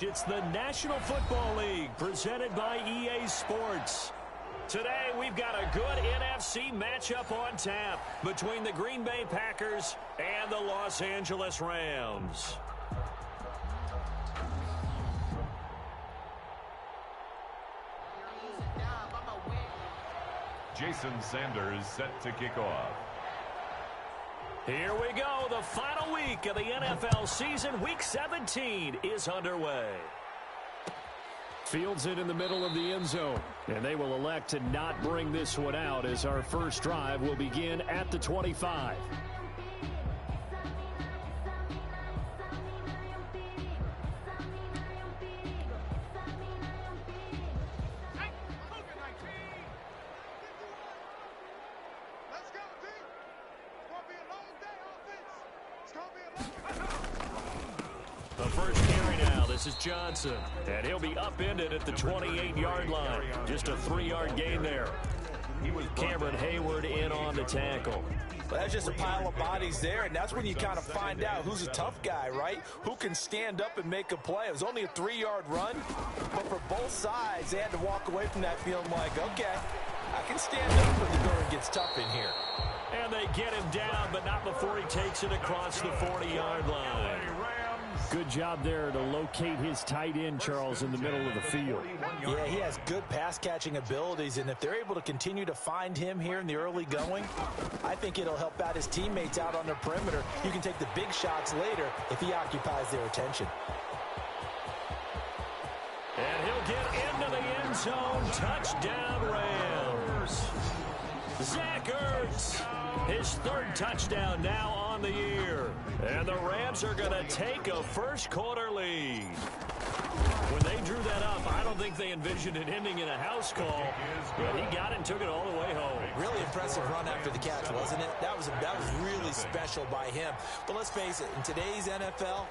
It's the National Football League presented by EA Sports. Today, we've got a good NFC matchup on tap between the Green Bay Packers and the Los Angeles Rams. Jason Sanders set to kick off. Here we go. The final week of the NFL season. Week 17 is underway. Fields it in the middle of the end zone. And they will elect to not bring this one out as our first drive will begin at the 25. The first carry now, this is Johnson, and he'll be upended at the 28-yard line. Just a 3-yard gain there. Cameron Hayward in on the tackle. Well, that's just a pile of bodies there, and that's when you kind of find out who's a tough guy, right? Who can stand up and make a play. It was only a 3-yard run, but for both sides, they had to walk away from that feeling like, okay, I can stand up when the going gets tough in here. And they get him down, but not before he takes it across the 40-yard line. Good job there to locate his tight end, Charles, in the middle of the field. Yeah, he has good pass-catching abilities, and if they're able to continue to find him here in the early going, I think it'll help out his teammates out on the perimeter. You can take the big shots later if he occupies their attention. And he'll get into the end zone. Touchdown, Rams. Zach Ertz, his third touchdown now on the year. And the Rams are going to take a first-quarter lead. When they drew that up, I don't think they envisioned it ending in a house call. But he got it and took it all the way home. Really impressive run after the catch, wasn't it? That was really special by him. But let's face it, in today's NFL,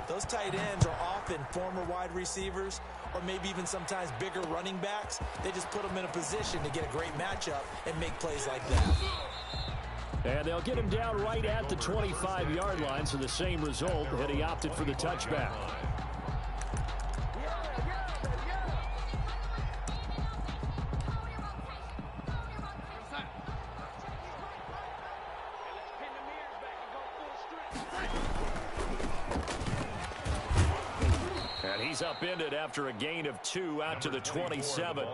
those tight ends are often former wide receivers or maybe even sometimes bigger running backs. They just put them in a position to get a great matchup and make plays like that. And they'll get him down right at the 25-yard line, so the same result, and he opted for the touchback. And he's upended after a gain of 2 out to the 27.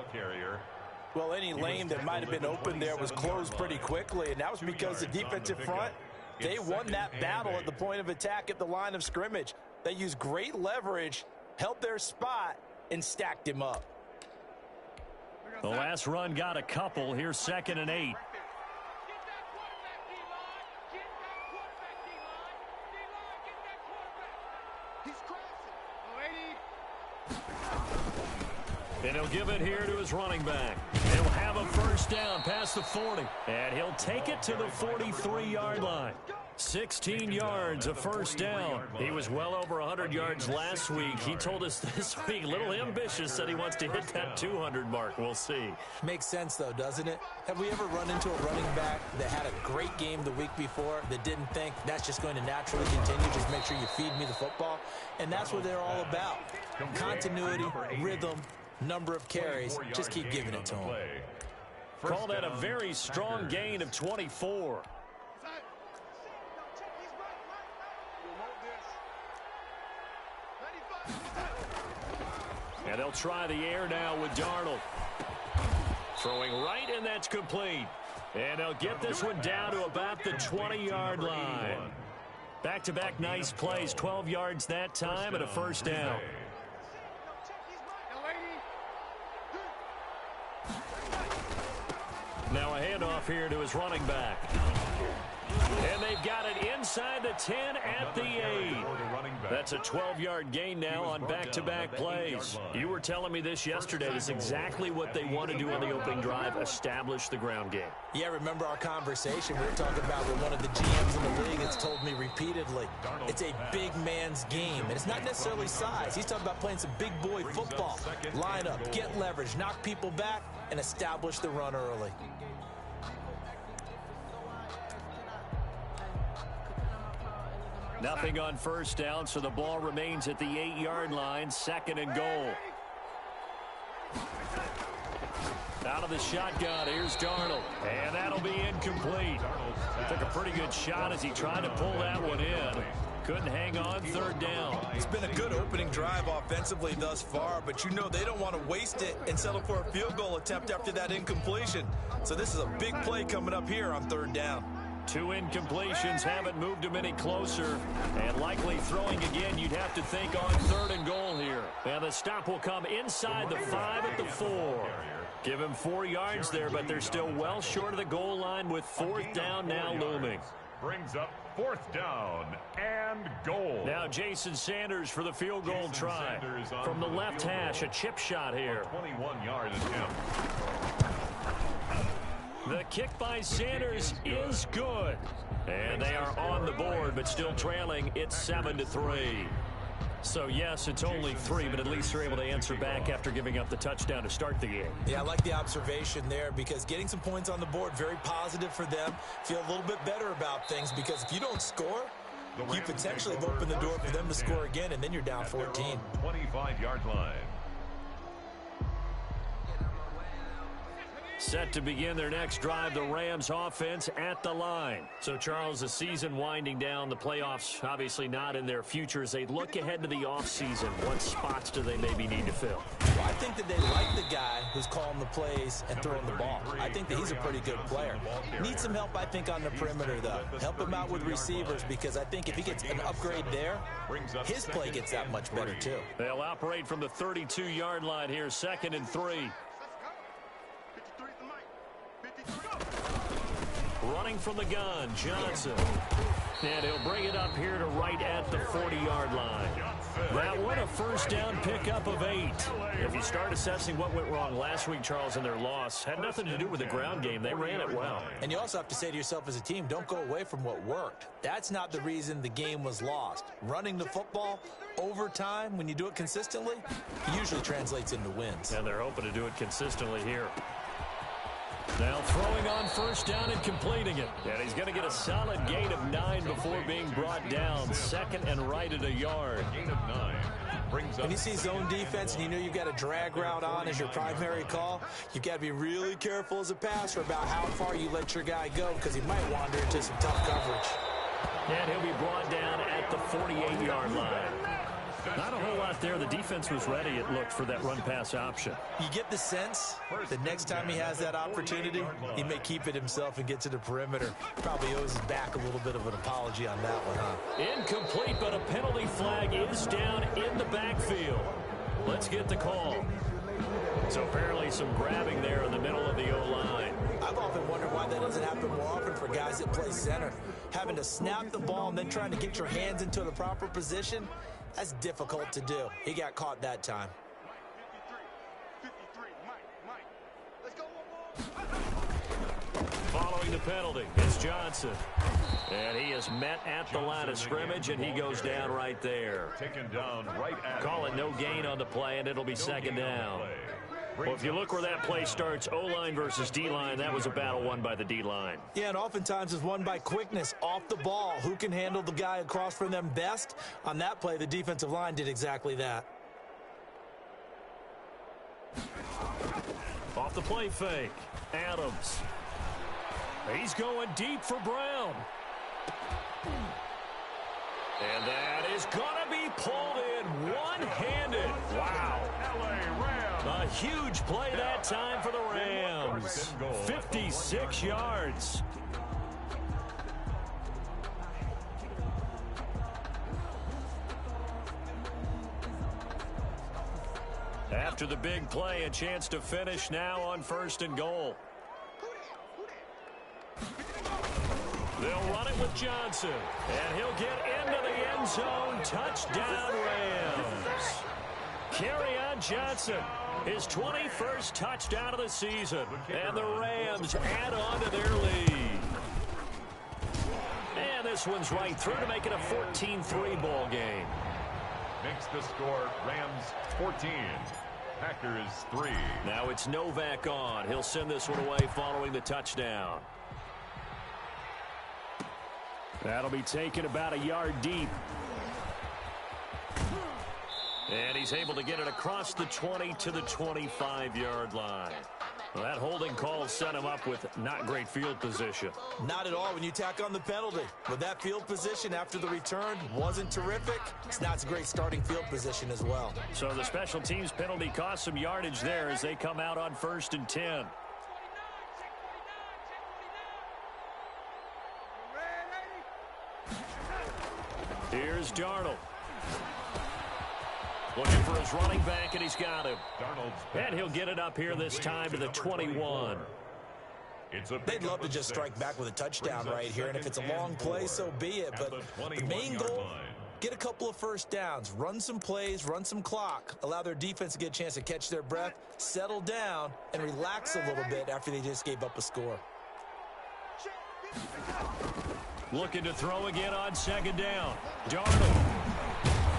Well, any lane that might have been open there was closed pretty quickly, and that was because the defensive front, they won that battle at the point of attack at the line of scrimmage. They used great leverage, held their spot, and stacked him up. The last run got a couple. Here's 2nd and 8. And he'll give it here to his running back. He'll have a first down past the 40. And he'll take it to the 43-yard line. 16 yards, a first down. He was well over 100 yards last week. He told us this week, a little ambitious, said he wants to hit that 200 mark. We'll see. Makes sense, though, doesn't it? Have we ever run into a running back that had a great game the week before that didn't think that's just going to naturally continue? Just make sure you feed me the football. And that's what they're all about. Continuity, rhythm, number of carries. Just keep giving it to him. Call that a very strong gain of 24. And they'll try the air now with Darnold. Throwing right, and that's complete. And they'll get this one down to about the 20-yard line. Back-to-back nice plays, 12 yards that time and a first down. Now a handoff here to his running back. And they've got it inside the 10 at the 8. That's a 12-yard gain now on back-to-back plays. You were telling me this yesterday. This is exactly what they want to do on the opening drive, establish the ground game. Yeah, remember our conversation we were talking about with one of the GMs in the league that's told me repeatedly, it's a big man's game. And it's not necessarily size. He's talking about playing some big boy football. Line up, get leverage, knock people back, and establish the run early. Nothing on first down, so the ball remains at the 8-yard line, 2nd and goal. Out of the shotgun, here's Darnold, and that'll be incomplete. Took a pretty good shot as he tried to pull that one in. Couldn't hang on, 3rd down. It's been a good opening drive offensively thus far, but you know they don't want to waste it and settle for a field goal attempt after that incompletion. So this is a big play coming up here on 3rd down. 2 incompletions haven't moved him any closer, and likely throwing again, you'd have to think on 3rd and goal here. Now the stop will come inside the 5 at the 4. Give him 4 yards there, but they're still well short of the goal line with 4th down now looming. Brings up 4th down and goal. Now Jason Sanders for the field goal try. From the left hash, a chip shot here. 21-yard attempt. The kick by Sanders is good. And they are on the board, but still trailing. It's 7-3. So, yes, it's only 3, but at least they're able to answer back after giving up the touchdown to start the game. Yeah, I like the observation there because getting some points on the board, very positive for them. Feel a little bit better about things because if you don't score, you potentially have opened the door for them to score again, and then you're down 14. 25-yard line. Set to begin their next drive, the Rams offense at the line. So, Charles, the season winding down, the playoffs obviously not in their future. As they look ahead to the offseason, what spots do they maybe need to fill? Well, I think that they like the guy who's calling the plays and throwing the ball. I think that he's a pretty good player. Needs some help, I think, on the perimeter, though. Help him out with receivers because I think if he gets an upgrade there, his play gets that much better, too. They'll operate from the 32-yard line here, 2nd and 3. Running from the gun, Johnson. And he'll bring it up here to right at the 40-yard line. That one a first down pickup of 8. If you start assessing what went wrong last week, Charles, in their loss, had nothing to do with the ground game. They ran it well. And you also have to say to yourself as a team, don't go away from what worked. That's not the reason the game was lost. Running the football over time, when you do it consistently, usually translates into wins. And they're hoping to do it consistently here. Now throwing on first down and completing it. And he's going to get a solid gain of 9 before being brought down. 2nd and right at a yard. Gain of 9. When you see zone defense and you know you've got a drag route on as your primary call, you've got to be really careful as a passer about how far you let your guy go because he might wander into some tough coverage. And he'll be brought down at the 48-yard line. Not a whole lot there. The defense was ready, it looked, for that run-pass option. You get the sense that next time he has that opportunity, he may keep it himself and get to the perimeter. Probably owes his back a little bit of an apology on that one, huh? Incomplete, but a penalty flag is down in the backfield. Let's get the call. So apparently some grabbing there in the middle of the O-line. I've often wondered why that doesn't happen more often for guys that play center. Having to snap the ball and then trying to get your hands into the proper position, that's difficult to do. He got caught that time. Following the penalty, it's Johnson. And he is met at the line of scrimmage, and he goes down right there. Taken down right at. Call it no gain on the play, and it'll be 2nd down. Well, if you look where that play starts, O-line versus D-line, that was a battle won by the D-line. Yeah, and oftentimes it's won by quickness off the ball. Who can handle the guy across from them best? On that play, the defensive line did exactly that. Off the play fake, Adams. He's going deep for Brown. And that is going to be pulled in one-handed. Wow. A huge play that time for the Rams. 56 yards. After the big play, a chance to finish now on 1st and goal. They'll run it with Johnson, and he'll get into the end zone. Touchdown, Rams. Kerryon Johnson, his 21st touchdown of the season, and the Rams add on to their lead. And this one's right through to make it a 14-3 ball game. Makes the score Rams 14. Packers 3. Now it's Novak on. He'll send this one away following the touchdown. That'll be taken about a yard deep. And he's able to get it across the 20 to the 25-yard line. Well, that holding call set him up with not great field position. Not at all when you tack on the penalty. But that field position after the return wasn't terrific. It's not a great starting field position as well. So the special teams penalty cost some yardage there as they come out on 1st and 10. Here's Darnold. Looking for his running back, and he's got him. And he'll get it up here this time to the 21. They'd love to just strike back with a touchdown right here, and if it's a long play, so be it. But the main goal, get a couple of first downs, run some plays, run some clock, allow their defense to get a chance to catch their breath, settle down, and relax a little bit after they just gave up a score. Looking to throw again on 2nd down. Darnold.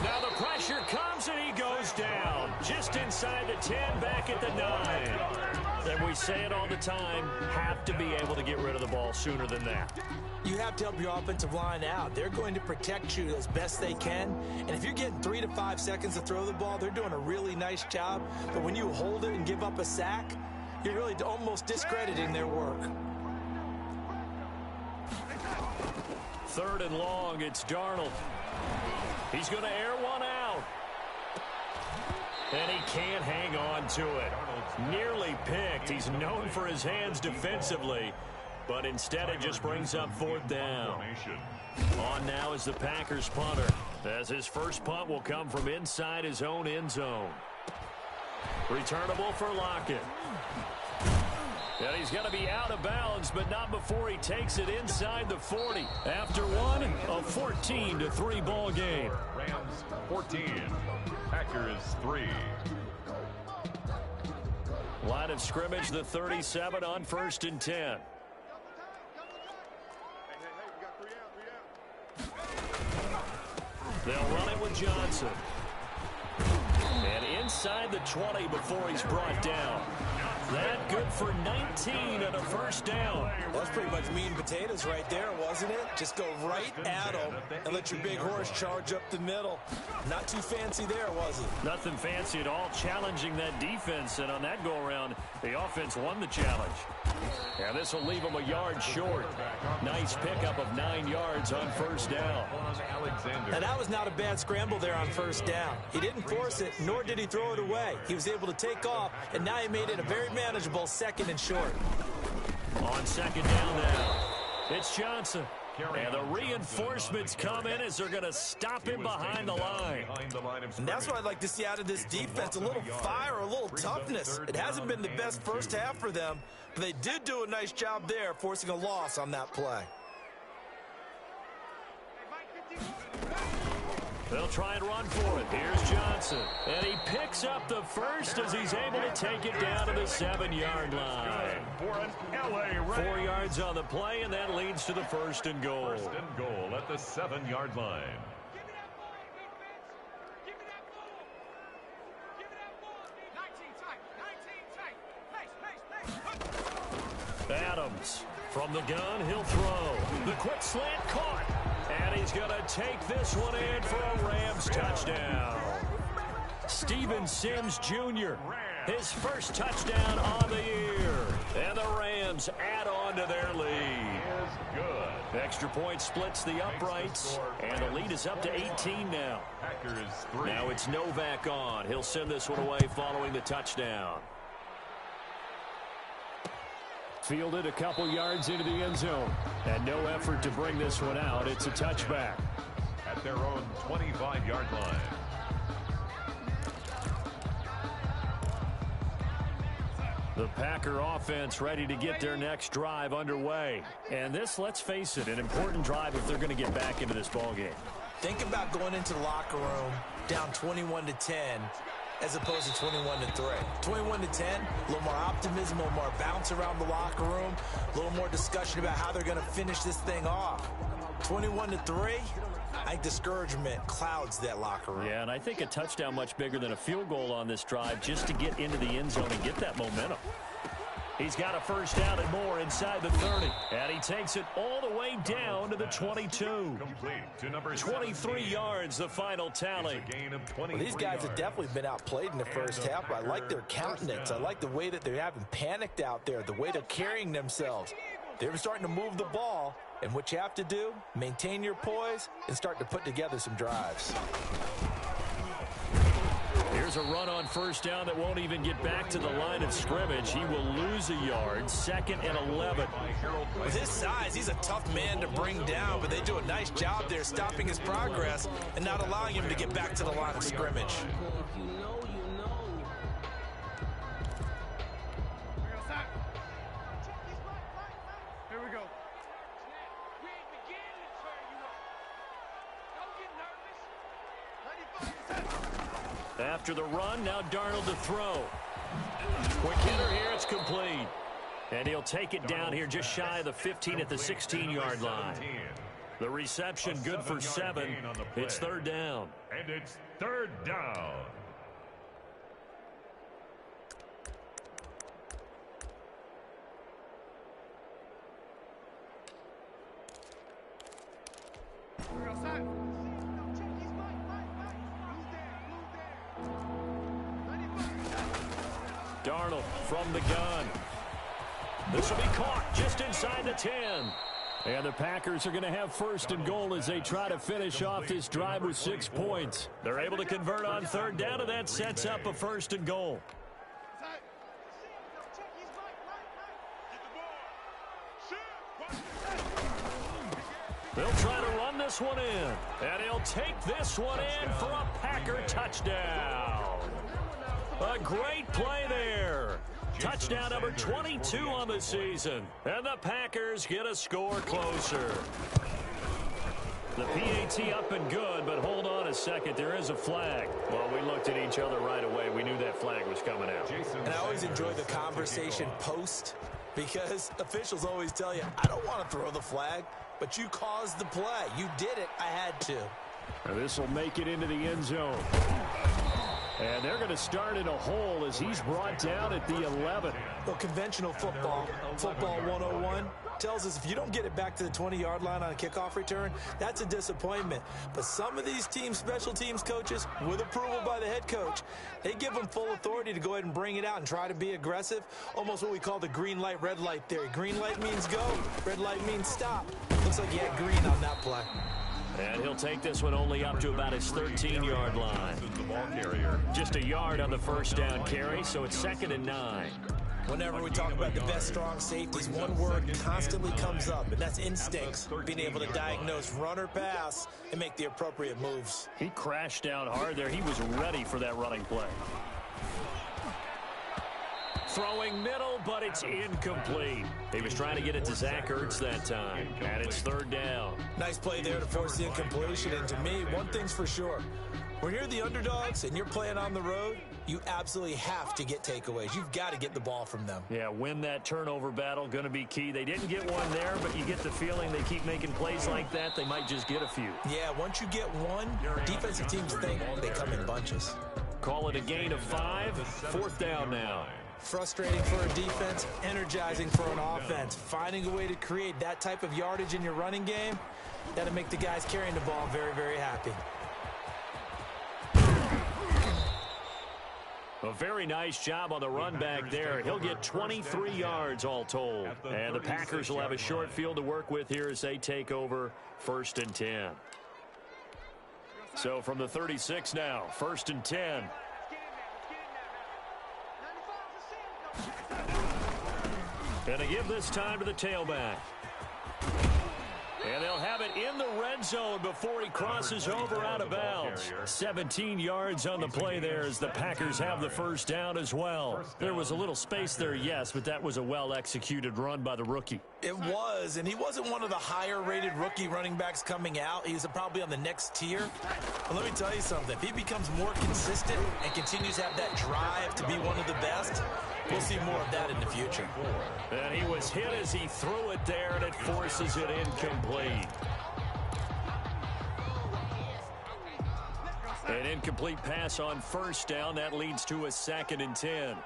Now the pressure comes and he goes down. Just inside the 10, back at the 9. And we say it all the time, have to be able to get rid of the ball sooner than that. You have to help your offensive line out. They're going to protect you as best they can. And if you're getting 3 to 5 seconds to throw the ball, they're doing a really nice job. But when you hold it and give up a sack, you're really almost discrediting their work. 3rd and long, it's Darnold. He's going to air one out. And he can't hang on to it. Nearly picked. He's known for his hands defensively, but instead it just brings up 4th down. On now is the Packers punter, as his first punt will come from inside his own end zone. Returnable for Lockett. And he's going to be out of bounds, but not before he takes it inside the 40. After one, a 14-3 ball game. Rams 14, Packers 3. Line of scrimmage, the 37 on 1st and 10. They'll run it with Johnson. And inside the 20 before he's brought down. That good for 19 and a first down. That's pretty much meat and potatoes right there, wasn't it? Just go right at them and let your big horse charge up the middle. Not too fancy there, was it? Nothing fancy at all, challenging that defense. And on that go-around, the offense won the challenge. And this will leave them a yard short. Nice pickup of 9 yards on 1st down. And that was not a bad scramble there on 1st down. He didn't force it, nor did he throw it away. He was able to take off, and now he made it a very manageable 2nd and short. On 2nd down now, it's Johnson. And the reinforcements come in as they're going to stop him behind the line. And that's what I'd like to see out of this defense, a little fire, a little toughness. It hasn't been the best first half for them, but they did do a nice job there, forcing a loss on that play. They'll try and run for it. Here's Johnson. And he picks up the first as he's able to take it down to the 7-yard line. 4 yards on the play, and that leads to the 1st and goal. 1st and goal at the 7-yard line. Adams from the gun, he'll throw. The quick slant caught. And he's going to take this one in for a Rams touchdown. Steven Sims Jr., his first touchdown on the year. And the Rams add on to their lead. Extra point splits the uprights, and the lead is up to 18 now. Now it's Novak on. He'll send this one away following the touchdown. Fielded a couple yards into the end zone. And no effort to bring this one out. It's a touchback. At their own 25-yard line. The Packer offense ready to get their next drive underway. And this, let's face it, an important drive if they're going to get back into this ballgame. Think about going into the locker room down 21-10. As opposed to 21-3. 21-10, a little more optimism, a little more bounce around the locker room, a little more discussion about how they're going to finish this thing off. 21-3, I think discouragement clouds that locker room. Yeah, and I think a touchdown much bigger than a field goal on this drive just to get into the end zone and get that momentum. He's got a first down and more inside the 30. And he takes it all the way down to the 22. 23 yards, the final tally. Well, these guys have definitely been outplayed in the first half, but I like their countenance. I like the way that they haven't panicked out there, the way they're carrying themselves. They're starting to move the ball, and what you have to do, maintain your poise and start to put together some drives. Here's a run on first down that won't even get back to the line of scrimmage. He will lose a yard, 2nd and 11. With his size, he's a tough man to bring down, but they do a nice job there stopping his progress and not allowing him to get back to the line of scrimmage. Here we go. After the run, now Darnold to throw. Quick hitter here, it's complete. And he'll take it down here just shy of the 15 at the 16-yard line. The reception good for 7. It's 3rd down. And it's 3rd down. We're outside. Darnold from the gun. This will be caught just inside the 10. And the Packers are going to have 1st and goal as they try to finish off this drive with 6 points. They're able to convert on 3rd down, and that sets up a 1st and goal. They'll try to run this one in. And he'll take this one in for a Packer touchdown. A great play there. Touchdown number 22 on the season. And the Packers get a score closer. The PAT up and good, but hold on a second. There is a flag. Well, we looked at each other right away. We knew that flag was coming out. And I always enjoy the conversation post because officials always tell you, I don't want to throw the flag, but you caused the play. You did it. I had to. And this will make it into the end zone. And they're going to start in a hole as he's brought down at the 11. Well, conventional football 101, tells us if you don't get it back to the 20-yard line on a kickoff return, that's a disappointment. But some of these teams, special teams coaches, with approval by the head coach, they give them full authority to go ahead and bring it out and try to be aggressive, almost what we call the green light, red light theory. Green light means go, red light means stop. Looks like he had green on that play. And he'll take this one only up to about his 13-yard line. Just a yard on the first down carry, so it's 2nd and 9. Whenever we talk about the best strong safeties, one word constantly comes up, and that's instincts, being able to diagnose run or pass and make the appropriate moves. He crashed down hard there. He was ready for that running play. Throwing middle, but it's incomplete. He was trying to get it to Zach Ertz that time, and it's 3rd down. Nice play there to force the incompletion, and to me, one thing's for sure. When you're the underdogs and you're playing on the road, you absolutely have to get takeaways. You've got to get the ball from them. Yeah, win that turnover battle, going to be key. They didn't get one there, but you get the feeling they keep making plays like that, they might just get a few. Yeah, once you get one, defensive teams think they come in bunches. Call it a gain of 5, 4th down now. Frustrating for a defense, energizing for an offense. Finding a way to create that type of yardage in your running game, that'll make the guys carrying the ball very, very happy. A very nice job on the run back there. He'll get 23 yards all told. And the Packers will have a short field to work with here as they take over 1st and 10. So from the 36 now, 1st and 10. And they give this time to the tailback. And they'll have it in the red zone before he crosses over out of bounds. 17 yards on the play there as the Packers have the first down as well. There was a little space there, yes, but that was a well-executed run by the rookie. It was, and he wasn't one of the higher-rated rookie running backs coming out. He's probably on the next tier. But let me tell you something. If he becomes more consistent and continues to have that drive to be one of the best, we'll see more of that in the future. And he was hit as he threw it there, and it forces it incomplete. An incomplete pass on first down. That leads to a 2nd and 10.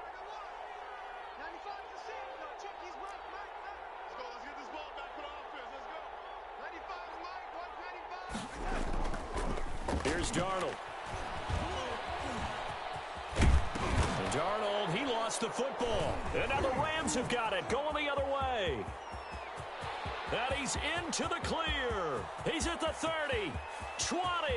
lost the football. And now the Rams have got it, going the other way. And he's into the clear. He's at the 30, 20.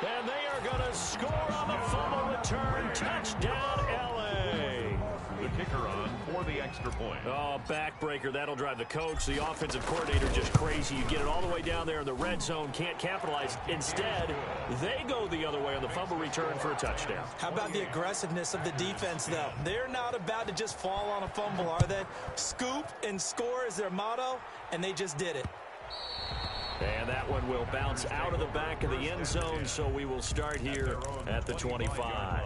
And they are going to score on the fumble return. Touchdown, L.A. The kicker on for the extra point. Oh, backbreaker. That'll drive the coach, the offensive coordinator, just crazy. You get it all the way down there in the red zone, can't capitalize. Instead, they go the other way on the fumble return for a touchdown. How about the aggressiveness of the defense, though? They're not about to just fall on a fumble, are they? Scoop and score is their motto, and they just did it. And that one will bounce out of the back of the end zone, so we will start here at the 25.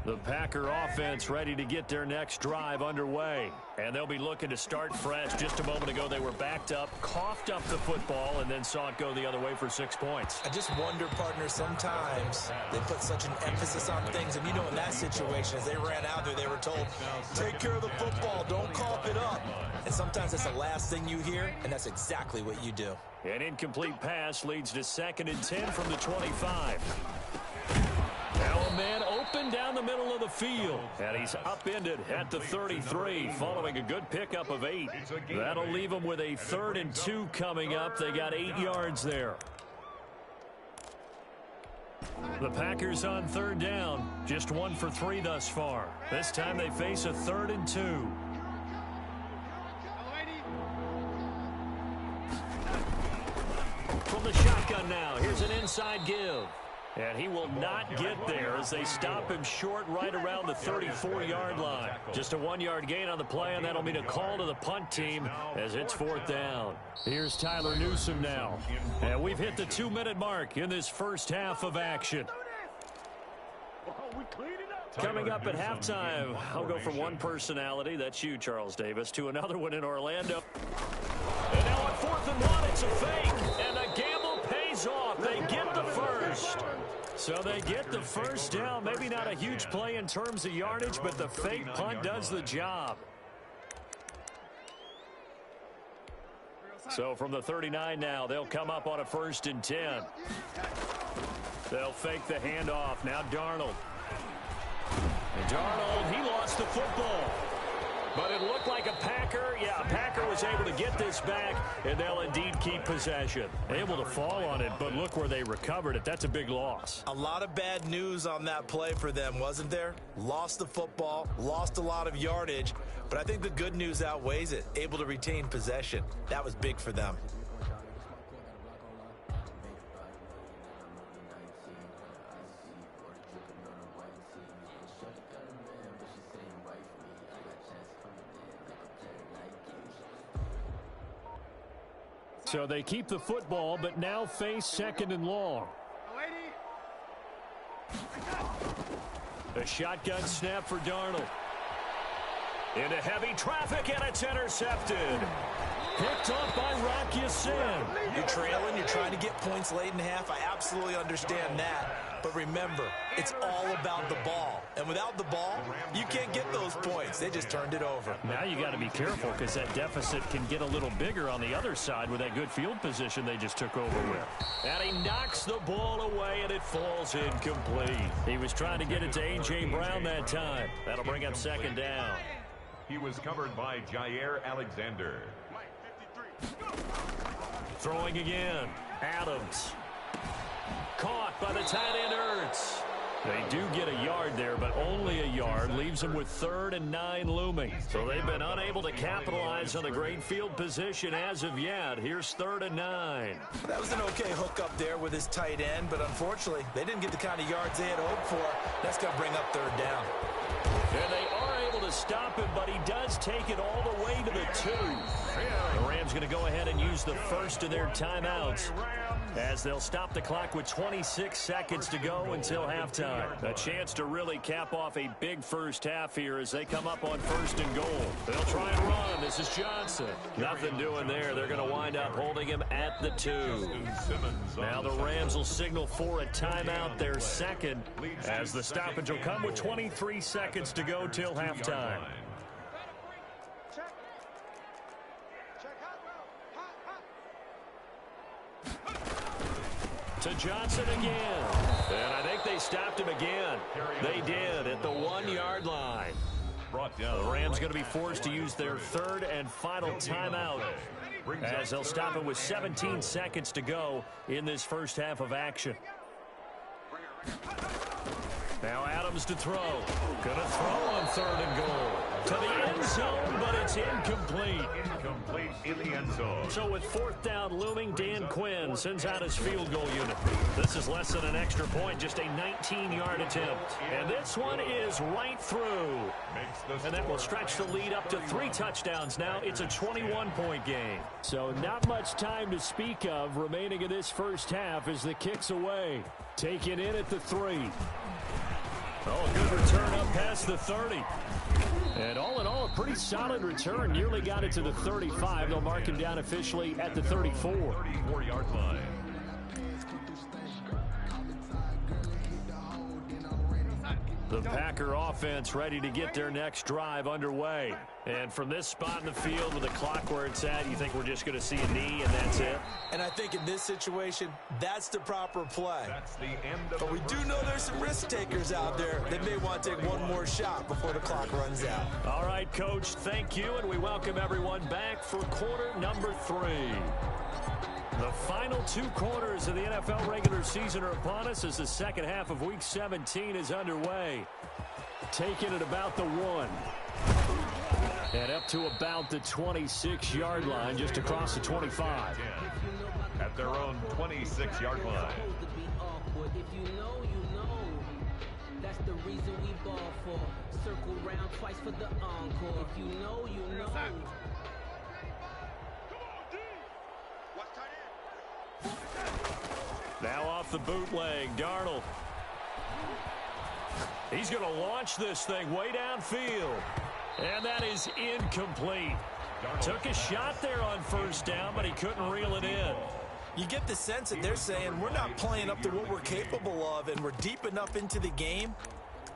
The Packer offense ready to get their next drive underway. And they'll be looking to start fresh. Just a moment ago, they were backed up, coughed up the football, and then saw it go the other way for 6 points. I just wonder, partner, sometimes they put such an emphasis on things. And, you know, in that situation, as they ran out there, they were told, take care of the football, don't cough it up. And sometimes that's the last thing you hear, and that's exactly what you do. An incomplete pass leads to 2nd and 10 from the 25. Now a man open down the middle of the field. And he's upended at the 33 following a good pickup of 8. That'll leave him with a 3rd and 2 coming up. They got 8 yards there. The Packers on 3rd down. Just 1 for 3 thus far. This time they face a 3rd and 2. From the shotgun now. Here's an inside give. And he will not get there as they stop him short right around the 34-yard line. Just a 1-yard gain on the play, and that'll mean a call to the punt team as it's 4th down. Here's Tyler Newsome now. And we've hit the 2-minute mark in this first half of action. Coming up at halftime, I'll go from one personality, that's you, Charles Davis, to another one in Orlando. And now on 4th and 1, it's a fake, and the gamble pays off. They get the first. So they get the first down. Maybe not a huge play in terms of yardage, but the fake punt does the job. So from the 39 now, they'll come up on a 1st and 10. They'll fake the handoff. Now Darnold. And Darnold, he lost the football. But it looked like a Packer. Yeah, a Packer was able to get this back, and they'll indeed keep possession. Able to fall on it, but look where they recovered it. That's a big loss. A lot of bad news on that play for them, wasn't there? Lost the football, lost a lot of yardage, but I think the good news outweighs it. Able to retain possession. That was big for them. So they keep the football, but now face 2nd and long. A shotgun snap for Darnold. Into heavy traffic, and it's intercepted. Picked up by Rock Ya-Sin. You're trailing, you're trying to get points late in half. I absolutely understand that. But remember, it's all about the ball. And without the ball, you can't get those points. They just turned it over. Now you got to be careful because that deficit can get a little bigger on the other side with that good field position they just took over with. And he knocks the ball away, and it falls incomplete. He was trying to get it to A.J. Brown that time. That'll bring up 2nd down. He was covered by Jair Alexander. Throwing again. Adams. Caught by the tight end Ertz. They do get a yard there, but only a yard. Leaves them with 3rd and 9 looming. So they've been unable to capitalize on the great field position as of yet. Here's 3rd and 9. That was an okay hook up there with his tight end, but unfortunately, they didn't get the kind of yards they had hoped for. That's going to bring up 3rd down. And they are able to stop him, but he does take it all the way to the 2. The Rams going to go ahead and use the first of their timeouts as they'll stop the clock with 26 seconds to go until halftime. A chance to really cap off a big first half here as they come up on 1st and goal. They'll try and run. This is Johnson. Nothing doing there. They're going to wind up holding him at the 2. Now the Rams will signal for a timeout, their 2nd, as the stoppage will come with 23 seconds to go till halftime. To Johnson again. And I think they stopped him again. They did at the 1-yard line. The Rams going to be forced to use their third and final timeout as they'll stop it with 17 seconds to go in this first half of action. Now Adams to throw. Going to throw on 3rd and goal. To the end zone, but it's incomplete. Incomplete in the end zone. So with 4th down looming, Dan Quinn sends out his field goal unit. This is less than an extra point, just a 19-yard attempt. And this one is right through. And that will stretch the lead up to 3 touchdowns now. It's a 21-point game. So not much time to speak of remaining in this first half as the kick's away. Taken in at the 3. Oh, good return up past the 30. And all in all, a pretty solid return. Nearly got it to the 35. They'll mark him down officially at the 34. 34-yard line. The Packer offense ready to get their next drive underway. And from this spot in the field with the clock where it's at, you think we're just going to see a knee and that's it? And I think in this situation, that's the proper play. That's the end of But we do know there's some risk takers out there that may want to take one more shot before the clock runs out. All right, Coach, thank you, and we welcome everyone back for quarter number 3. The final 2 quarters of the NFL regular season are upon us as the second half of Week 17 is underway. Taken at about the 1. And up to about the 26-yard line, just across the 25. At their own 26-yard line. If you know, you know. That's the reason we ball for. Circle round twice for the encore. If you know, you know. Now off the bootleg, Darnold. He's going to launch this thing way downfield. And that is incomplete. Took a shot there on 1st down, but he couldn't reel it in. You get the sense that they're saying we're not playing up to what we're capable of, and we're deep enough into the game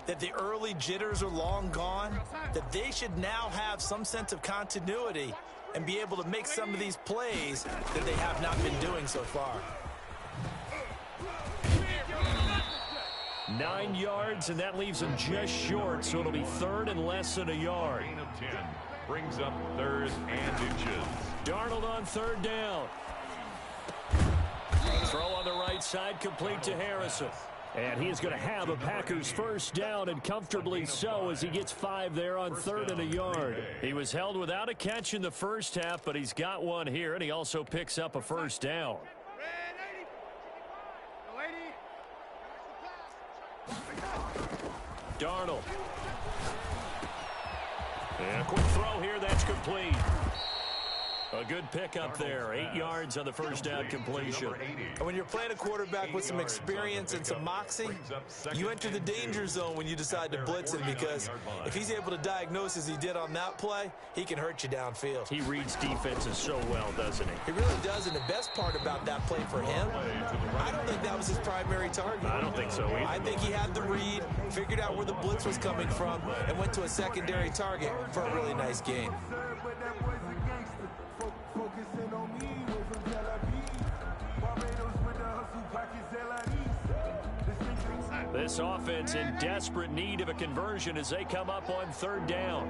that the early jitters are long gone, that they should now have some sense of continuity and be able to make some of these plays that they have not been doing so far. 9 yards, and that leaves him just short, so it'll be 3rd and less than a yard. Gain of 10 brings up 3rd and inches. Darnold on 3rd down. Throw on the right side, complete to Harrison. And he is going to have a Packers 1st down, and comfortably so, as he gets 5 there on 3rd and a yard. He was held without a catch in the first half, but he's got one here, and he also picks up a 1st down. Darnold. And a quick throw here, that's complete. A good pickup there. 8 yards on the 1st down completion. And when you're playing a quarterback with some experience and some moxie, you enter the danger zone when you decide to blitz him, because if he's able to diagnose as he did on that play, he can hurt you downfield. He reads defenses so well, doesn't he? He really does, and the best part about that play for him, I don't think that was his primary target. I don't think so either. I think he had the read, figured out where the blitz was coming from, and went to a secondary target for a really nice gain. This offense in desperate need of a conversion as they come up on 3rd down.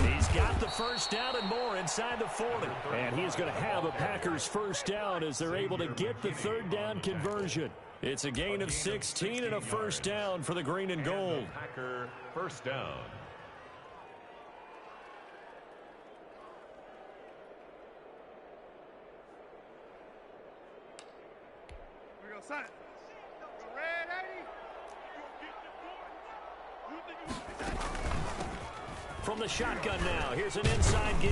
He's got the 1st down and more inside the 40. And he is going to have a Packers 1st down as they're able to get the 3rd down conversion. It's a gain of 16 and a 1st down for the green and gold. Packer 1st down. Son. Red 80. From the shotgun now, here's an inside give.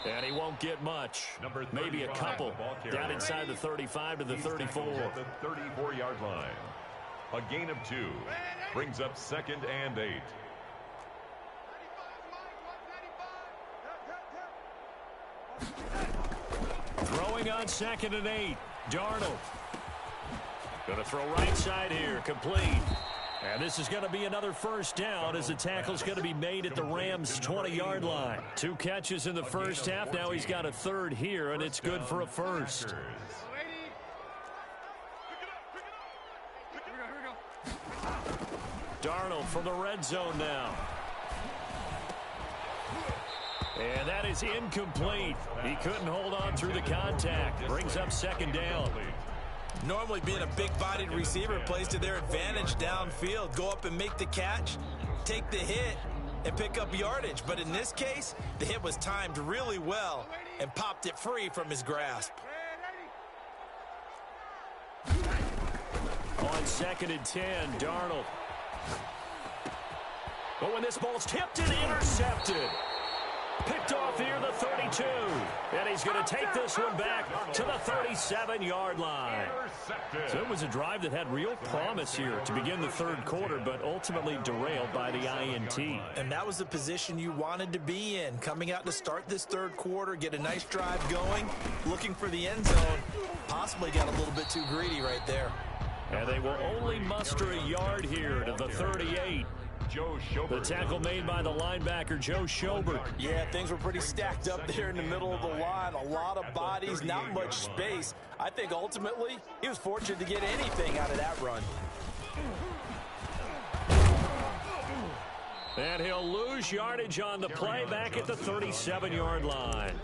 And he won't get much. Maybe a couple. Down inside the 35 to the 34. The 34-yard line. A gain of 2 brings up 2nd and 8. Throwing on 2nd and 8. Darnold. Going to throw right side here. Complete. And this is going to be another first down as the tackle's going to be made at the Rams' 20-yard line. 2 catches in the first half. Now he's got a third here, and it's good for a first. Darnold from the red zone now. And that is incomplete. He couldn't hold on through the contact. Brings up second down. Normally being a big-bodied receiver plays to their advantage downfield. Go up and make the catch, take the hit, and pick up yardage. But in this case, the hit was timed really well and popped it free from his grasp. On 2nd and 10, Darnold. But when this ball's tipped and intercepted. Picked off here, the 32. And he's going to take this one back to the 37-yard line. So it was a drive that had real promise here to begin the third quarter, but ultimately derailed by the INT. And that was the position you wanted to be in. Coming out to start this third quarter, get a nice drive going, looking for the end zone. Possibly got a little bit too greedy right there. And they will only muster a yard here to the 38. The tackle made by the linebacker, Joe Schobert. Yeah, things were pretty stacked up there in the middle of the line. A lot of bodies, not much space. I think ultimately he was fortunate to get anything out of that run. And he'll lose yardage on the play back at the 37-yard line.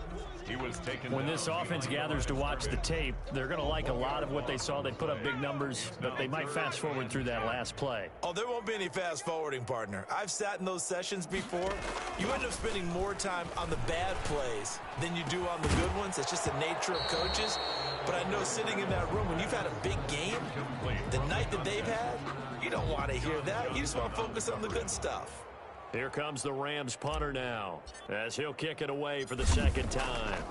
When this offense gathers to watch the tape, they're going to like a lot of what they saw. They put up big numbers, but they might fast forward through that last play. Oh, there won't be any fast forwarding, partner. I've sat in those sessions before. You end up spending more time on the bad plays than you do on the good ones. It's just the nature of coaches. But I know sitting in that room, when you've had a big game, the night that they've had, you don't want to hear that. You just want to focus on the good stuff. Here comes the Rams punter now, as he'll kick it away for the second time.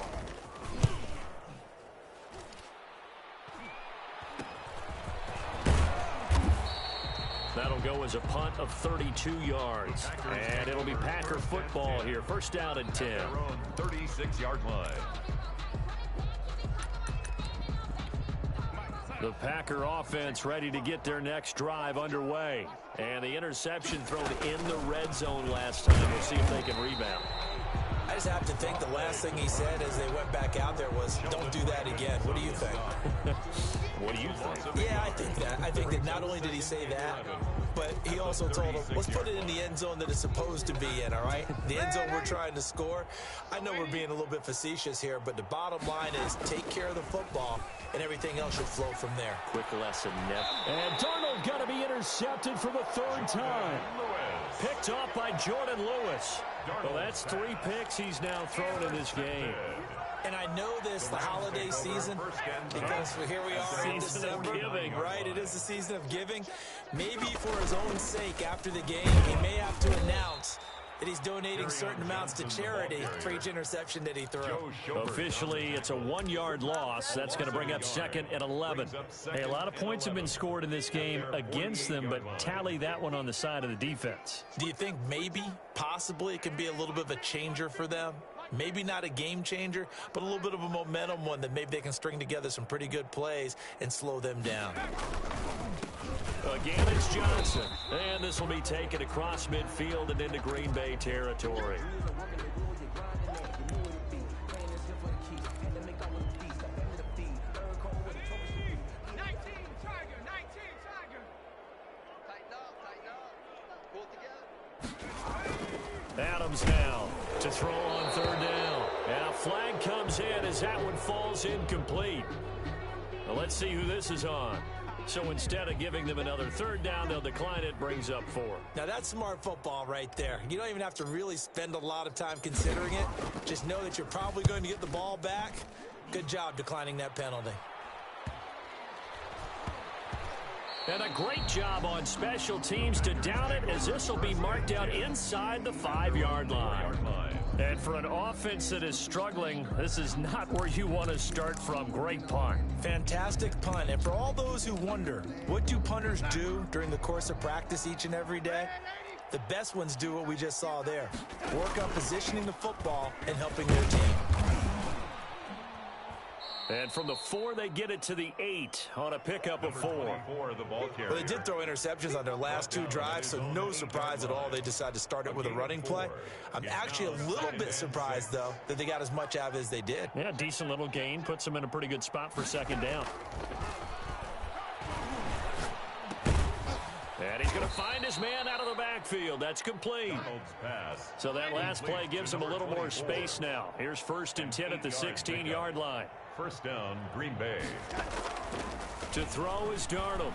That'll go as a punt of 32 yards. And it'll be Packer football here. First down and 10. 36-yard line. The Packer offense ready to get their next drive underway. And the interception thrown in the red zone last time. We'll see if they can rebound. I just have to think the last thing he said as they went back out there was, don't do that again. What do you think? What do you think? Yeah, I think that. I think that not only did he say that, but he also told them, let's put it in the end zone that it's supposed to be in, all right? The end zone we're trying to score. I know we're being a little bit facetious here, but the bottom line is take care of the football, and everything else should flow from there. Quick lesson, Neff. And Darnold got to be intercepted for the third time. Picked off by Jordan Lewis. Well, that's 3 picks he's now thrown in this game. And I know this, the holiday season, because here we are in December, right? It is the season of giving. Maybe for his own sake, after the game, he may have to announce that he's donating certain amounts to charity for each interception that he threw. Officially, it's a 1-yard loss. That's going to bring up 2nd and 11. Hey, a lot of points have been scored in this game against them, but tally that one on the side of the defense. Do you think maybe, possibly, it can be a little bit of a changer for them? Maybe not a game changer, but a little bit of a momentum one that maybe they can string together some pretty good plays and slow them down. Again, it's Johnson. And this will be taken across midfield and into Green Bay territory. Adams now to throw on third down. And a flag comes in as that one falls incomplete. Well, let's see who this is on. So instead of giving them another third down, they'll decline it, brings up 4. Now that's smart football right there. You don't even have to really spend a lot of time considering it. Just know that you're probably going to get the ball back. Good job declining that penalty. And a great job on special teams to down it, as this will be marked out inside the 5-yard line. And for an offense that is struggling, this is not where you want to start from. Great punt. Fantastic punt. And for all those who wonder, what do punters do during the course of practice each and every day? The best ones do what we just saw there. Work on positioning the football and helping their team. And from the 4, they get it to the 8 on a pickup of 4. Well, they did throw interceptions on their last 2 drives, so no surprise at all they decided to start it with a running play. I'm actually a little bit surprised, though, that they got as much out of it as they did. Yeah, decent little gain. Puts them in a pretty good spot for second down. And he's going to find his man out of the backfield. That's complete. So that last play gives him a little more space now. Here's 1st and 10 at the 16-yard line. First down, Green Bay. To throw is Darnold.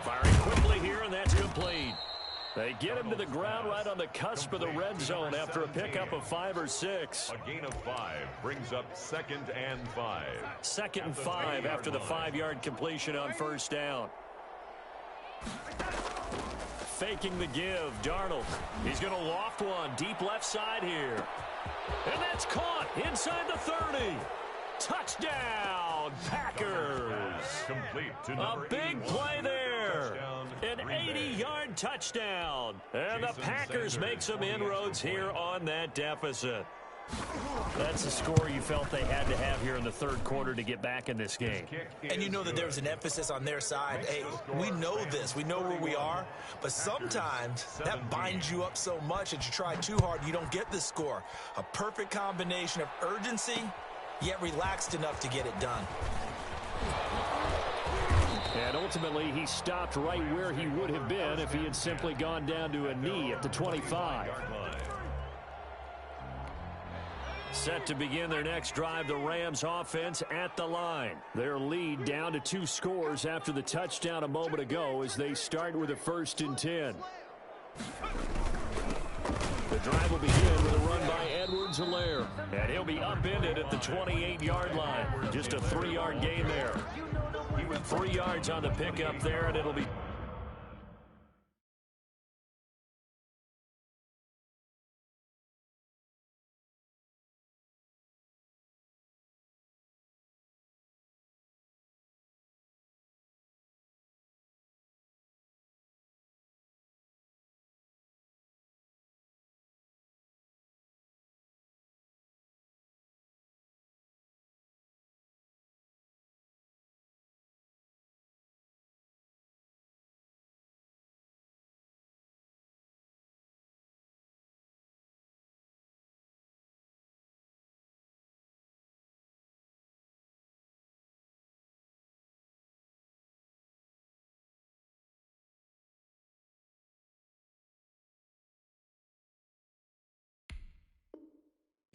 Firing quickly here, and that's complete. They get him to the ground right on the cusp of the red zone after a pickup of 5 or 6. A gain of 5 brings up 2nd and 5. 2nd and 5 after the 5-yard completion on 1st down. Faking the give, Darnold. He's going to loft one deep left side here. And that's caught inside the 30. Touchdown, Packers. Complete to a big play there. An 80-yard touchdown. And the Packers make some inroads here on that deficit. That's the score you felt they had to have here in the 3rd quarter to get back in this game. And you know that there was an emphasis on their side. Hey, we know this. We know where we are. But sometimes that binds you up so much that you try too hard, you don't get the score. A perfect combination of urgency, yet relaxed enough to get it done. And ultimately, he stopped right where he would have been if he had simply gone down to a knee at the 25. Set to begin their next drive, the Rams offense at the line. Their lead down to 2 scores after the touchdown a moment ago as they start with a 1st and 10. The drive will begin with a run by Edwards-Helaire. And he'll be upended at the 28-yard line. Just a 3-yard gain there. 3 yards on the pickup there, and it'll be...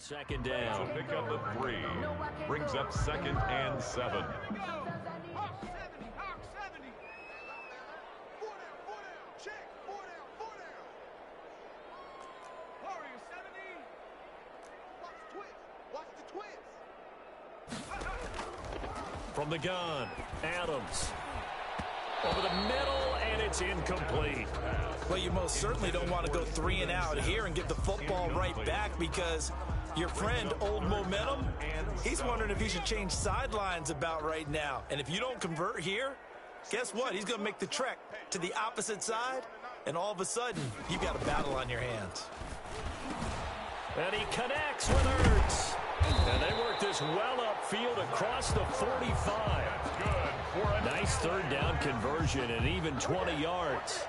Second down. So pick up a 3. Brings up 2nd and 7. From the gun, Adams. Over the middle, and it's incomplete. Well, you most certainly don't want to go 3 and out here and get the football right back because your friend, Old Momentum, he's wondering if he should change sidelines about right now. And if you don't convert here, guess what? He's going to make the trek to the opposite side, and all of a sudden, you've got a battle on your hands. And he connects with Ertz. And they work this well upfield across the 45. Good for a nice 3rd down conversion and even 20 yards.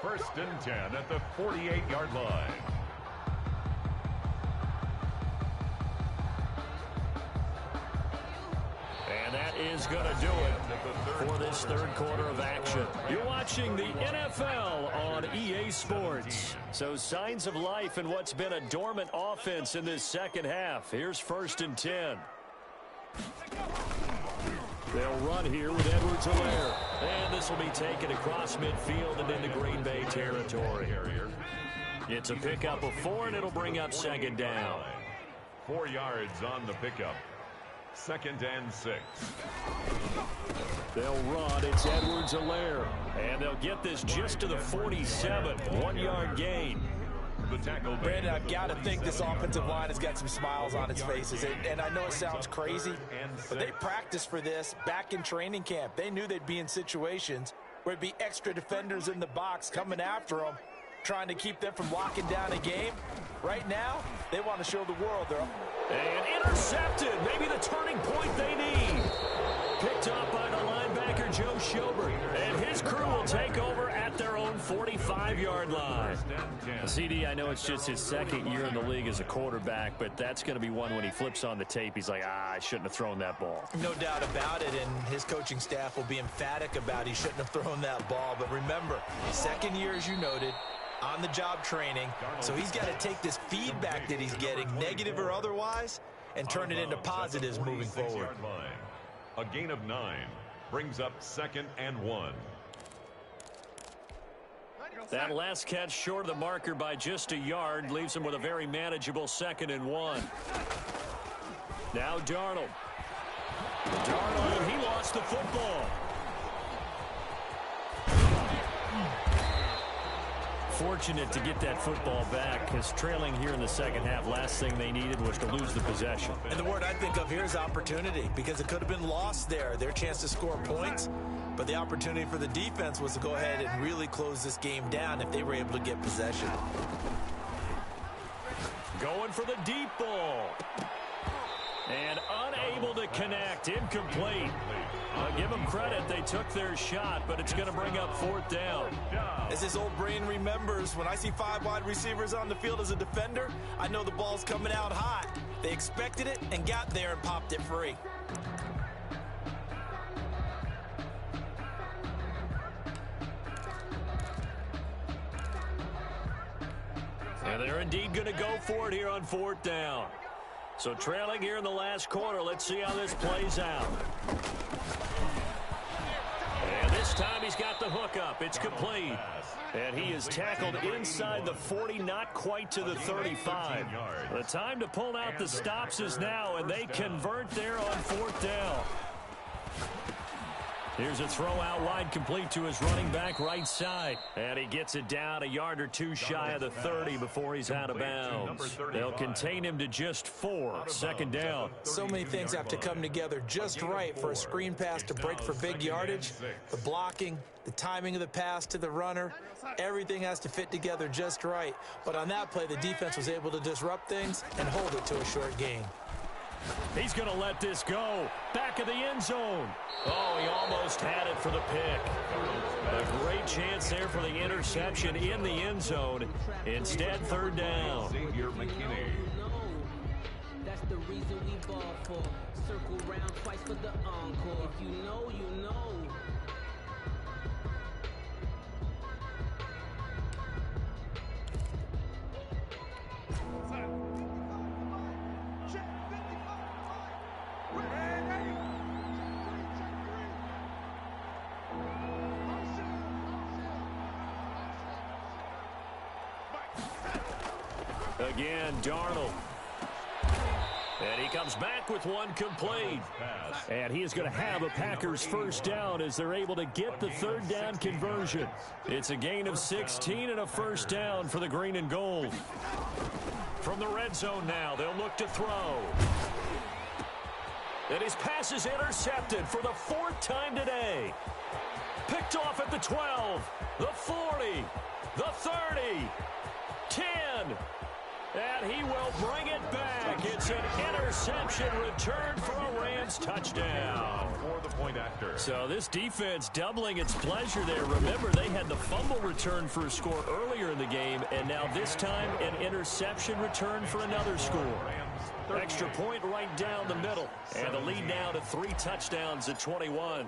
1st and 10 at the 48-yard line. And that is going to do it for this 3rd quarter of action. You're watching the NFL on EA Sports. So signs of life in what's been a dormant offense in this 2nd half. Here's 1st and 10. They'll run here with Edwards-Helaire. And this will be taken across midfield and into Green Bay territory. It's a pickup of 4, and it'll bring up 2nd down. 4 yards on the pickup. 2nd and 6. They'll run. It's Edwards-Helaire. And they'll get this just to the 47. 1-yard gain. The tackle. Brandon, I've got to think this offensive line has got some smiles on its faces. And I know it sounds crazy, but they practiced for this back in training camp. They knew they'd be in situations where it'd be extra defenders in the box coming after them. trying to keep them from locking down a game. Right now, they want to show the world they're up. And intercepted. Maybe the turning point they need. Picked up by the linebacker, Joe Schobert. And his crew will take over at their own 45-yard line. CD, I know it's just his second year in the league as a quarterback, but that's going to be one when he flips on the tape. He's like, I shouldn't have thrown that ball. No doubt about it, and his coaching staff will be emphatic about he shouldn't have thrown that ball. But remember, second year, as you noted, on-the-job training, so he's got to take this feedback that he's getting, negative or otherwise, and turn it into positives moving forward. A gain of 9 brings up 2nd and 1. That last catch short of the marker by just a yard leaves him with a very manageable 2nd and 1. Now Darnold. He lost the football. Fortunate to get that football back, because trailing here in the second half, last thing they needed was to lose the possession. And the word I think of here is opportunity, because it could have been lost there, their chance to score points. But the opportunity for the defense was to go ahead and really close this game down if they were able to get possession. Going for the deep ball. And unable to connect. Incomplete. I'll give them credit. They took their shot, but it's going to bring up 4th down. As his old brain remembers, when I see 5 wide receivers on the field as a defender, I know the ball's coming out hot. They expected it and got there and popped it free. And they're indeed going to go for it here on 4th down. So trailing here in the last quarter, let's see how this plays out. And this time he's got the hook up. It's complete. And he is tackled inside the 40, not quite to the 35. The time to pull out the stops is now, and they convert there on 4th down. Here's a throw out wide, complete to his running back right side. And he gets it down a yard or two shy of the 30 before he's out of bounds. They'll contain him to just 4. 2nd down. So many things have to come together just right for a screen pass to break for big yardage. The blocking, the timing of the pass to the runner, everything has to fit together just right. But on that play, the defense was able to disrupt things and hold it to a short gain. He's going to let this go. Back of the end zone. Oh, he almost had it for the pick. A great chance there for the interception in the end zone. Instead, 3rd down. That's the reason we ball for. Circle round twice for the encore. If you know, you know. Again, Darnold. And he comes back with one complete. And he is going to have a Packers 1st down as they're able to get the 3rd down conversion. It's a gain of 16 and a 1st down for the green and gold. From the red zone now, they'll look to throw. And his pass is intercepted for the 4th time today. Picked off at the 12, the 40, the 30, 10. And he will bring it back. It's an interception return for a Rams touchdown. For the point after. So this defense doubling its pleasure there. Remember, they had the fumble return for a score earlier in the game, and now this time an interception return for another score. Extra point right down the middle. And the lead now to 3 touchdowns at 21.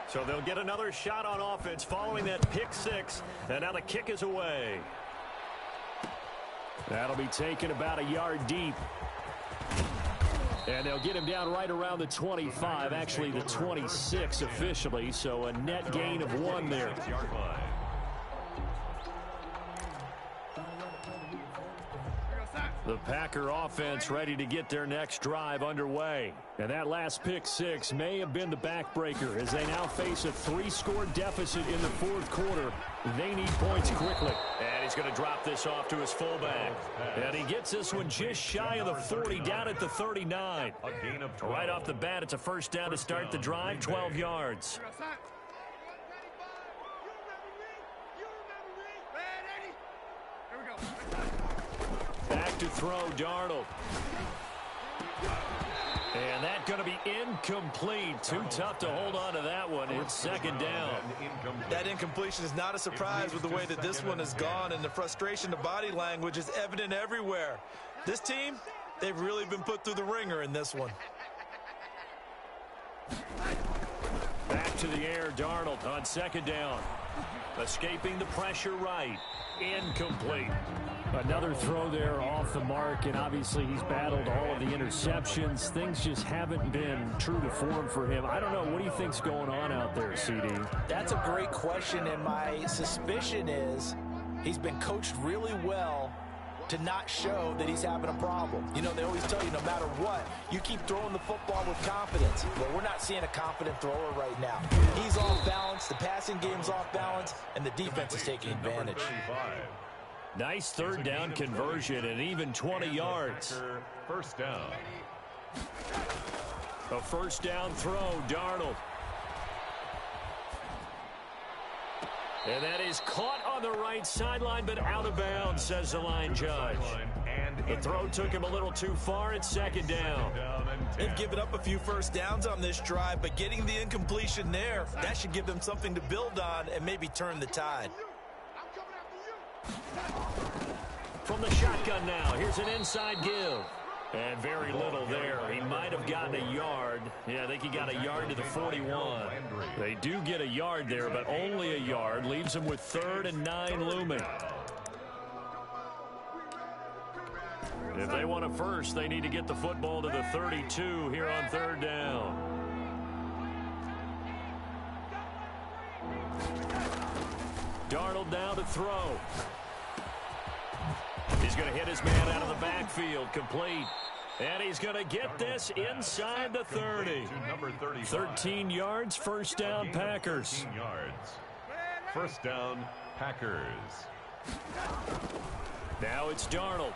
So they'll get another shot on offense following that pick 6. And now the kick is away. That'll be taken about a yard deep. And they'll get him down right around the 25, actually the 26 officially, so a net gain of 1 there. The Packer offense ready to get their next drive underway. And that last pick 6 may have been the backbreaker as they now face a 3-score deficit in the 4th quarter. They need points quickly. And he's going to drop this off to his fullback. And he gets this one just shy of the 40, down at the 39. Right off the bat, it's a 1st down to start the drive, 12 yards. to throw, Darnold. And that's going to be incomplete. Too tough to hold on to that one. It's second down. That incompletion is not a surprise with the way that this one has gone, and the frustration, the body language is evident everywhere. This team, they've really been put through the ringer in this one. Back to the air, Darnold on second down. Escaping the pressure right. Incomplete. Another throw there off the mark, and obviously he's battled all of the interceptions. Things just haven't been true to form for him. I don't know. What do you think's going on out there, CD? That's a great question, and my suspicion is he's been coached really well to not show that he's having a problem. You know, they always tell you no matter what, you keep throwing the football with confidence. Well, we're not seeing a confident thrower right now. He's off balance, the passing game's off balance, and the defense is taking advantage. Nice third down conversion and even 20 yards. First down. A first down throw, Darnold. And that is caught on the right sideline, but out of bounds, says the line judge. The throw took him a little too far. It's second down. They've given up a few first downs on this drive, but getting the incompletion there, that should give them something to build on and maybe turn the tide. From the shotgun now, here's an inside give. And very little there. He might have gotten a yard. Yeah, I think he got a yard to the 41. They do get a yard there, but only a yard. Leaves them with 3rd and 9 looming. If they want a first, they need to get the football to the 32 here on third down. Darnold now to throw. He's going to hit his man out of the backfield, complete. And he's going to get this inside the 30. 13 yards, first down, Packers. First down, Packers. Now it's Darnold.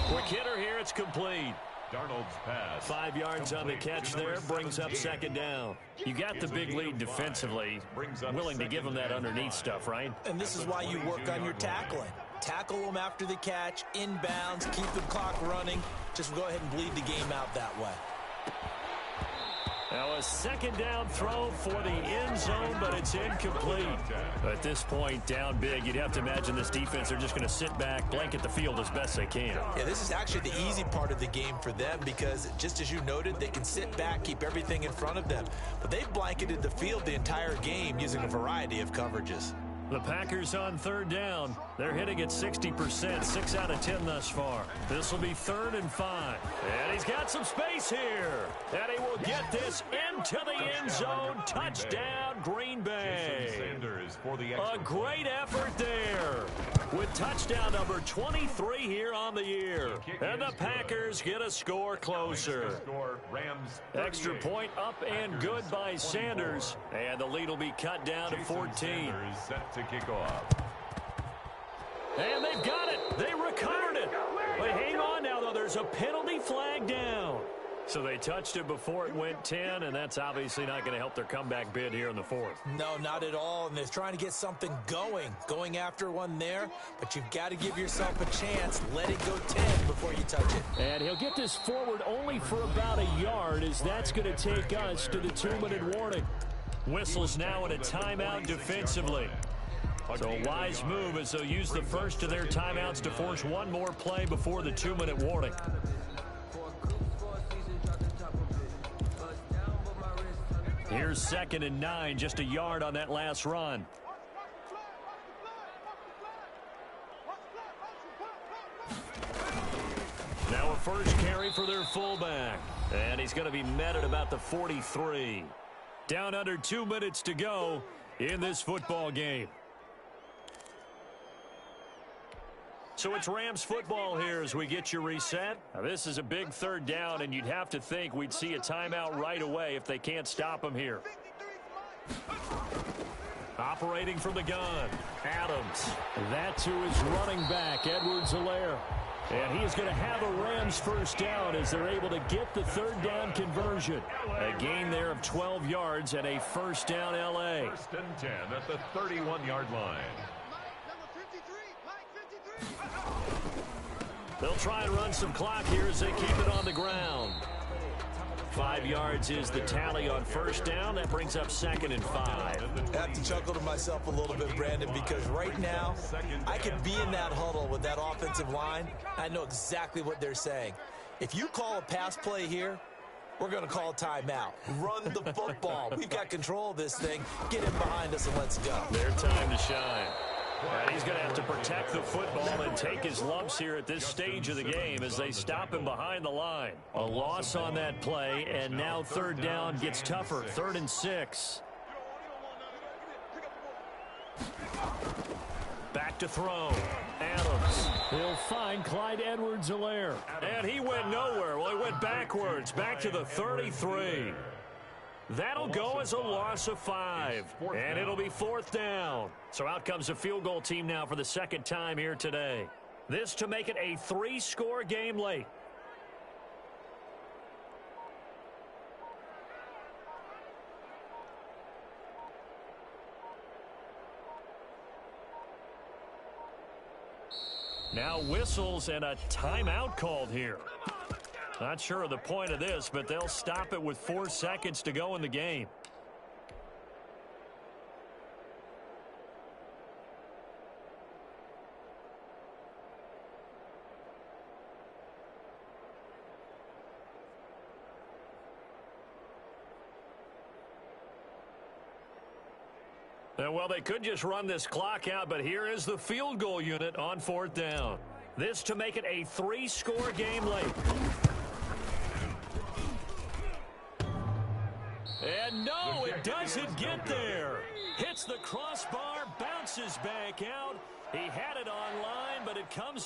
Quick hitter here, it's complete. Darnold's pass. 5 yards on the catch there, brings up second down. You got the big lead defensively, willing to give them that underneath stuff, right? And this is why you work on your tackling. Tackle them after the catch, inbounds, keep the clock running. Just go ahead and bleed the game out that way. Now a second down throw for the end zone, but it's incomplete. At this point, down big, you'd have to imagine this defense are just going to sit back, blanket the field as best they can. Yeah, this is actually the easy part of the game for them because, just as you noted, they can sit back, keep everything in front of them. But they've blanketed the field the entire game using a variety of coverages. The Packers on third down. They're hitting at 60%, 6 out of 10 thus far. This will be 3rd and 5. And he's got some space here. And he will get this into the end zone. Touchdown, Green Bay. A great effort there with touchdown number 23 here on the year. And the Packers get a score closer. Extra point up and good by Sanders. And the lead will be cut down to 14. Set to kick off. And they've got it. They recovered it. But hang on now, though. There's a penalty flag down. So they touched it before it went 10, and that's obviously not going to help their comeback bid here in the 4th. No, not at all. And they're trying to get something going after one there. But you've got to give yourself a chance. Let it go 10 before you touch it. And he'll get this forward only for about a yard, as that's going to take us to the 2-minute warning. Whistles now in a timeout defensively. So a wise move as they'll use the first of their timeouts to force one more play before the 2-minute warning. Here's 2nd and 9, just a yard on that last run. Now a first carry for their fullback. And he's going to be met at about the 43. Down under 2 minutes to go in this football game. So it's Rams football here as we get you reset. Now this is a big third down, and you'd have to think we'd see a timeout right away if they can't stop them here. Operating from the gun, Adams. That's who is running back, Edwards-Helaire. And he is going to have a Rams first down as they're able to get the third down conversion. A gain there of 12 yards and a first down L.A. 1st and 10 at the 31-yard line. They'll try and run some clock here as they keep it on the ground. 5 yards is the tally on first down. That brings up 2nd and 5. I have to chuckle to myself a little bit, Brandon, because right now I could be in that huddle with that offensive line. I know exactly what they're saying. If you call a pass play here, we're going to call a timeout. Run the football. We've got control of this thing. Get him behind us and let's go. Their time to shine. And he's going to have to protect the football and take his lumps here at this stage of the game as they stop him behind the line. A loss on that play, and now 3rd down gets tougher. 3rd and 6. Back to throw. Adams. He'll find Clyde Edwards-Helaire. And he went nowhere. Well, he went backwards, back to the 33. That'll go as a loss of 5, and it'll be 4th down. So out comes the field goal team now for the 2nd time here today. This to make it a 3-score game late. Now whistles and a timeout called here. Not sure of the point of this, but they'll stop it with 4 seconds to go in the game. Well, they could just run this clock out, but here is the field goal unit on 4th down. This to make it a 3-score game late. And no, it doesn't get there. Hits the crossbar, bounces back out. He had it on line, but it comes